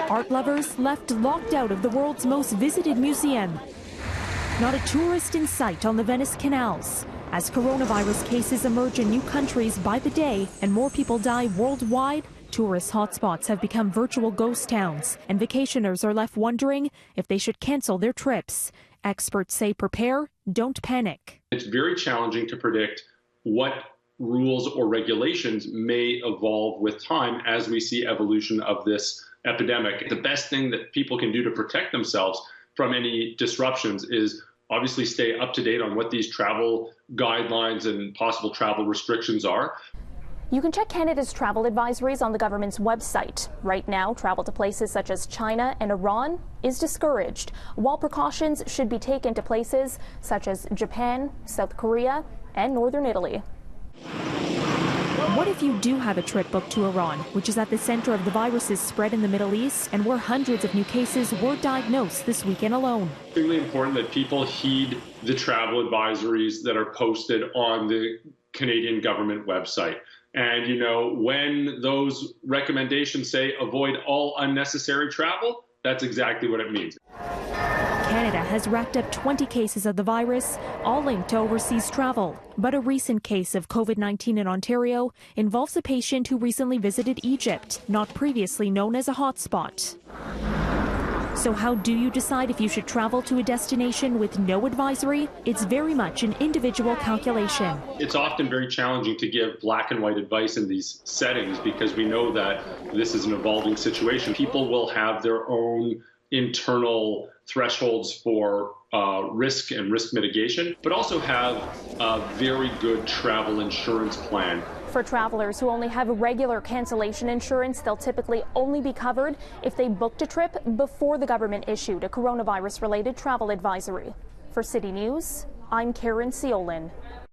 Art lovers left locked out of the world's most visited museum. Not a tourist in sight on the Venice canals. As coronavirus cases emerge in new countries by the day and more people die worldwide, tourist hotspots have become virtual ghost towns, and vacationers are left wondering if they should cancel their trips. Experts say prepare, don't panic. It's very challenging to predict what rules or regulations may evolve with time as we see evolution of this epidemic. The best thing that people can do to protect themselves from any disruptions is obviously stay up to date on what these travel guidelines and possible travel restrictions are. You can check Canada's travel advisories on the government's website. Right now, travel to places such as China and Iran is discouraged, while precautions should be taken to places such as Japan, South Korea, and northern Italy. What if you do have a trip booked to Iran, which is at the center of the virus's spread in the Middle East and where hundreds of new cases were diagnosed this weekend alone? It's really important that people heed the travel advisories that are posted on the Canadian government website. And, you know, when those recommendations say avoid all unnecessary travel, that's exactly what it means. Canada has racked up 20 cases of the virus, all linked to overseas travel. But a recent case of COVID-19 in Ontario involves a patient who recently visited Egypt, not previously known as a hotspot. So how do you decide if you should travel to a destination with no advisory? It's very much an individual calculation. It's often very challenging to give black and white advice in these settings because we know that this is an evolving situation. People will have their own internal thresholds for risk and risk mitigation, but also have a very good travel insurance plan. For travelers who only have regular cancellation insurance, they'll typically only be covered if they booked a trip before the government issued a coronavirus-related travel advisory. For City News, I'm Caryn Ceolin.